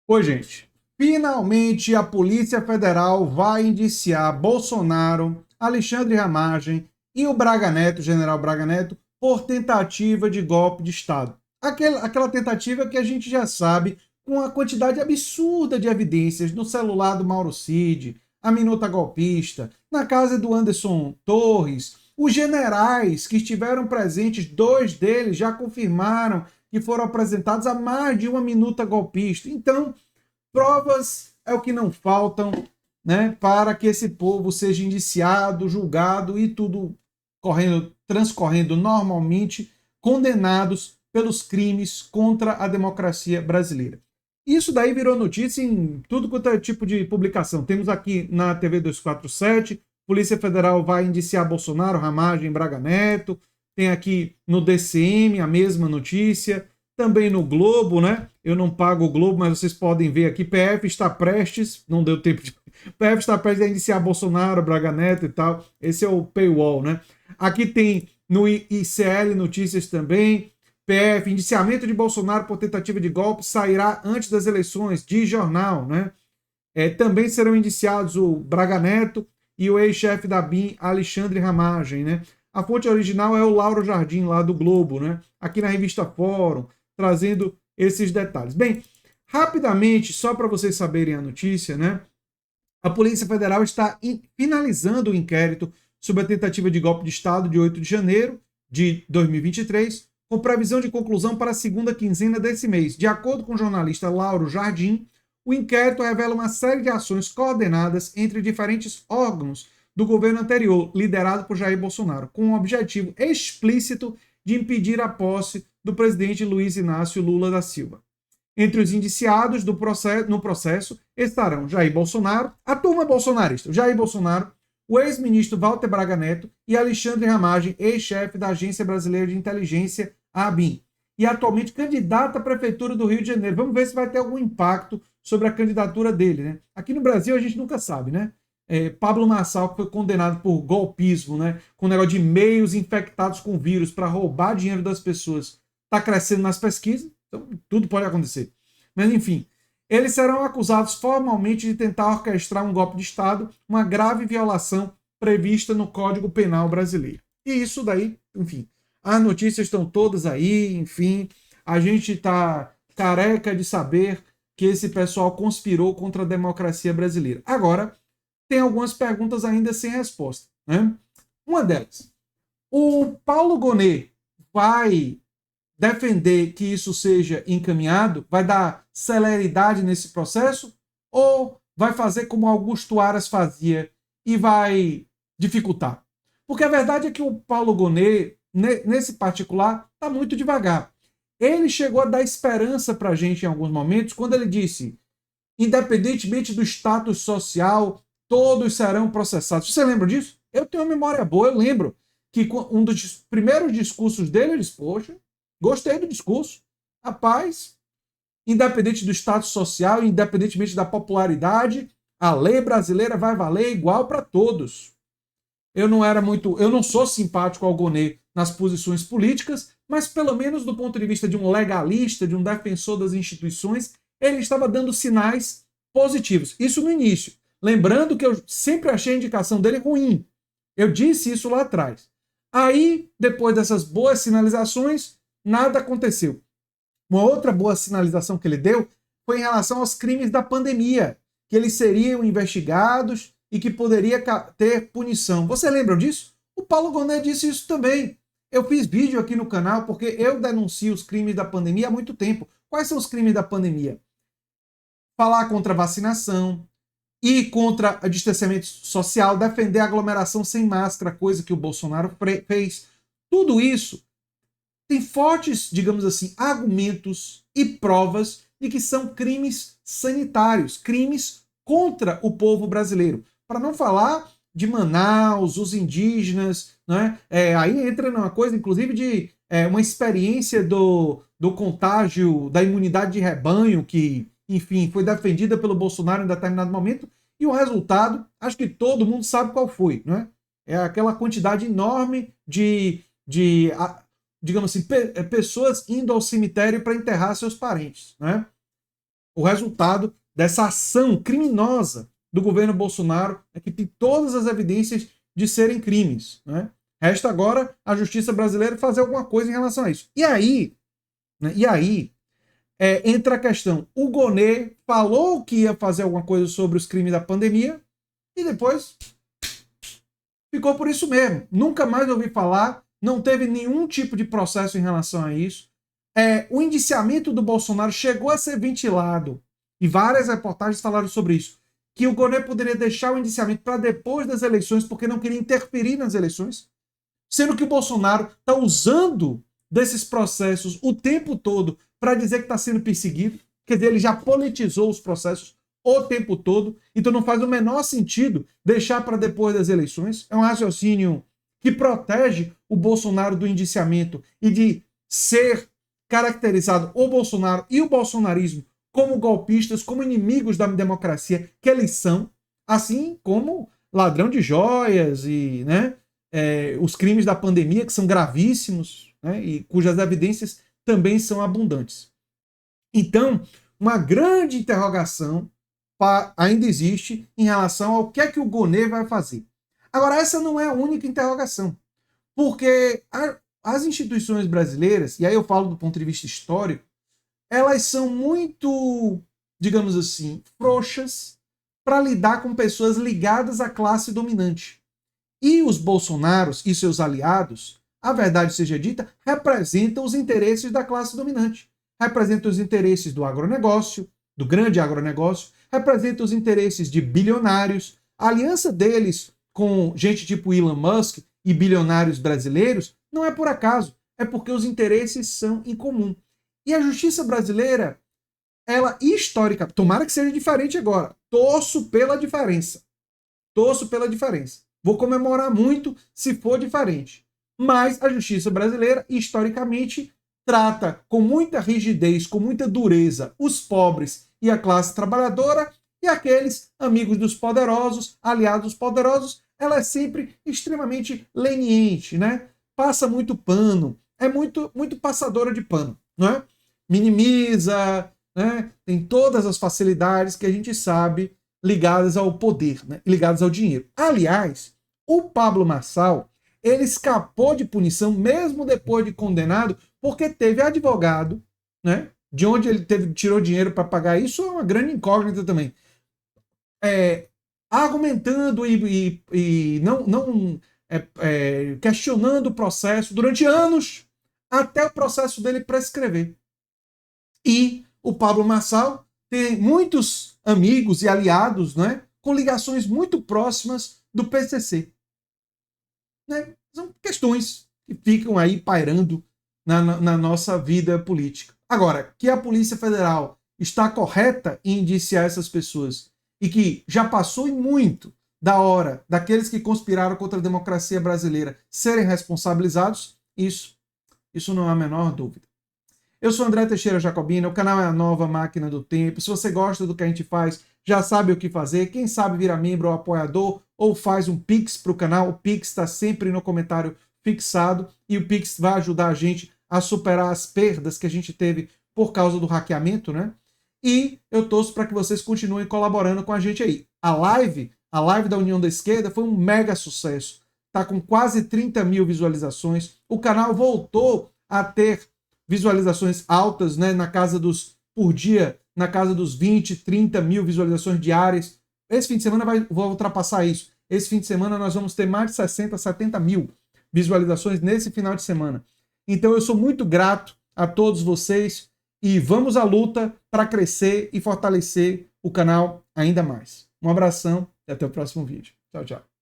Oi, gente. Finalmente a Polícia Federal vai indiciar Bolsonaro, Alexandre Ramagem e o Braga Neto, o general Braga Neto, por tentativa de golpe de Estado. Aquela tentativa que a gente já sabe, com a quantidade absurda de evidências no celular do Mauro Cid, a minuta golpista, na casa do Anderson Torres, os generais que estiveram presentes, dois deles já confirmaram que foram apresentados a mais de uma minuta golpista. Então, provas é o que não faltam, né, para que esse povo seja indiciado, julgado e tudo transcorrendo normalmente, condenados pelos crimes contra a democracia brasileira. Isso daí virou notícia em tudo quanto é tipo de publicação. Temos aqui na TV 247, Polícia Federal vai indiciar Bolsonaro, Ramagem, Braga Neto. Tem aqui no DCM a mesma notícia. Também no Globo, né? Eu não pago o Globo, mas vocês podem ver aqui. PF está prestes, não deu tempo de. PF está prestes a indiciar Bolsonaro, Braga Neto e tal. Esse é o paywall, né? Aqui tem no ICL Notícias também. PF, indiciamento de Bolsonaro por tentativa de golpe sairá antes das eleições, diz jornal, né? Também serão indiciados o Braga Neto e o ex-chefe da BIM, Alexandre Ramagem, né? A fonte original é o Lauro Jardim, lá do Globo, né? Aqui na revista Fórum, trazendo esses detalhes. Bem, rapidamente, só para vocês saberem a notícia, né? A Polícia Federal está finalizando o inquérito sobre a tentativa de golpe de Estado de 8 de janeiro de 2023, com previsão de conclusão para a segunda quinzena desse mês. De acordo com o jornalista Lauro Jardim, o inquérito revela uma série de ações coordenadas entre diferentes órgãos do governo anterior, liderado por Jair Bolsonaro, com o objetivo explícito de impedir a posse do presidente Luiz Inácio Lula da Silva. Entre os indiciados no processo estarão Jair Bolsonaro, a turma bolsonarista, Jair Bolsonaro, o ex-ministro Walter Braga Neto e Alexandre Ramagem, ex-chefe da Agência Brasileira de Inteligência, a ABIN, e atualmente candidato à Prefeitura do Rio de Janeiro. Vamos ver se vai ter algum impacto sobre a candidatura dele, né? Aqui no Brasil a gente nunca sabe, né? Pablo Marçal, que foi condenado por golpismo, né? Com um negócio de e-mails infectados com vírus para roubar dinheiro das pessoas, está crescendo nas pesquisas, então tudo pode acontecer. Mas enfim, eles serão acusados formalmente de tentar orquestrar um golpe de Estado, uma grave violação prevista no Código Penal brasileiro. E isso daí, enfim, as notícias estão todas aí, enfim, a gente está careca de saber que esse pessoal conspirou contra a democracia brasileira. Agora, tem algumas perguntas ainda sem resposta, né? Uma delas, o Paulo Gonet vai defender que isso seja encaminhado, vai dar celeridade nesse processo, ou vai fazer como Augusto Aras fazia e vai dificultar? Porque a verdade é que o Paulo Gonet, nesse particular, está muito devagar. Ele chegou a dar esperança para a gente em alguns momentos, quando ele disse, independentemente do status social, todos serão processados. Você lembra disso? Eu tenho uma memória boa, eu lembro que um dos primeiros discursos dele, ele disse, poxa, gostei do discurso. Rapaz, independente do status social, independentemente da popularidade, a lei brasileira vai valer igual para todos. Eu não sou simpático ao Gonet nas posições políticas, mas pelo menos do ponto de vista de um legalista, de um defensor das instituições, ele estava dando sinais positivos. Isso no início. Lembrando que eu sempre achei a indicação dele ruim. Eu disse isso lá atrás. Aí, depois dessas boas sinalizações, nada aconteceu. Uma outra boa sinalização que ele deu foi em relação aos crimes da pandemia, que eles seriam investigados e que poderia ter punição. Você lembra disso? O Paulo Gonet disse isso também. Eu fiz vídeo aqui no canal porque eu denuncio os crimes da pandemia há muito tempo. Quais são os crimes da pandemia? Falar contra a vacinação, ir contra o distanciamento social, defender a aglomeração sem máscara, coisa que o Bolsonaro fez. Tudo isso tem fortes, digamos assim, argumentos e provas de que são crimes sanitários, crimes contra o povo brasileiro. Para não falar de Manaus, os indígenas, né? Aí entra numa coisa, inclusive, de uma experiência do contágio, da imunidade de rebanho, que, enfim, foi defendida pelo Bolsonaro em determinado momento, e o resultado, acho que todo mundo sabe qual foi, né? É aquela quantidade enorme de digamos assim, pessoas indo ao cemitério para enterrar seus parentes, né? O resultado dessa ação criminosa do governo Bolsonaro é que tem todas as evidências de serem crimes, né? Resta agora a justiça brasileira fazer alguma coisa em relação a isso. E aí, né, entra a questão. O Gonê falou que ia fazer alguma coisa sobre os crimes da pandemia e depois ficou por isso mesmo. Nunca mais ouvi falar, não teve nenhum tipo de processo em relação a isso. O indiciamento do Bolsonaro chegou a ser ventilado e várias reportagens falaram sobre isso, que o Gonê poderia deixar o indiciamento para depois das eleições porque não queria interferir nas eleições, sendo que o Bolsonaro está usando desses processos o tempo todo para dizer que está sendo perseguido. Quer dizer, ele já politizou os processos o tempo todo, então não faz o menor sentido deixar para depois das eleições. É um raciocínio que protege o Bolsonaro do indiciamento e de ser caracterizado o Bolsonaro e o bolsonarismo como golpistas, como inimigos da democracia, que eles são, assim como ladrão de joias e, né, os crimes da pandemia, que são gravíssimos, né, e cujas evidências também são abundantes. Então, uma grande interrogação ainda existe em relação ao que é que o Gonê vai fazer. Agora, essa não é a única interrogação, porque as instituições brasileiras, e aí eu falo do ponto de vista histórico, elas são muito, digamos assim, frouxas para lidar com pessoas ligadas à classe dominante. E os Bolsonaros e seus aliados, a verdade seja dita, representam os interesses da classe dominante. Representam os interesses do agronegócio, do grande agronegócio, representam os interesses de bilionários. A aliança deles com gente tipo Elon Musk e bilionários brasileiros não é por acaso, é porque os interesses são em comum. E a justiça brasileira, ela histórica, tomara que seja diferente agora, torço pela diferença. Torço pela diferença. Vou comemorar muito se for diferente. Mas a justiça brasileira, historicamente, trata com muita rigidez, com muita dureza, os pobres e a classe trabalhadora, e aqueles amigos dos poderosos, aliados dos poderosos, ela é sempre extremamente leniente, né? Passa muito pano, é muito passadora de pano, não é? Minimiza, né? Tem todas as facilidades que a gente sabe ligadas ao poder, né? Ligadas ao dinheiro. Aliás, o Pablo Marçal, ele escapou de punição mesmo depois de condenado, porque teve advogado, né? De onde ele tirou dinheiro para pagar isso é uma grande incógnita também. Argumentando e não questionando o processo durante anos, até o processo dele prescrever. E o Pablo Marçal tem muitos amigos e aliados, né, com ligações muito próximas do PCC. Né? São questões que ficam aí pairando na nossa vida política. Agora, que a Polícia Federal está correta em indiciar essas pessoas e que já passou muito da hora daqueles que conspiraram contra a democracia brasileira serem responsabilizados, isso não há a menor dúvida. Eu sou André Teixeira Jacobina, o canal é a Nova Máquina do Tempo. Se você gosta do que a gente faz, já sabe o que fazer. Quem sabe vira membro ou apoiador ou faz um Pix para o canal. O Pix está sempre no comentário fixado e o Pix vai ajudar a gente a superar as perdas que a gente teve por causa do hackeamento, né? E eu torço para que vocês continuem colaborando com a gente aí. A live da União da Esquerda foi um mega sucesso. Tá com quase 30 mil visualizações. O canal voltou a ter visualizações altas, né, por dia, na casa dos 20, 30 mil visualizações diárias. Esse fim de semana vou ultrapassar isso. Esse fim de semana nós vamos ter mais de 60, 70 mil visualizações nesse final de semana. Então eu sou muito grato a todos vocês e vamos à luta para crescer e fortalecer o canal ainda mais. Um abração e até o próximo vídeo. Tchau, tchau.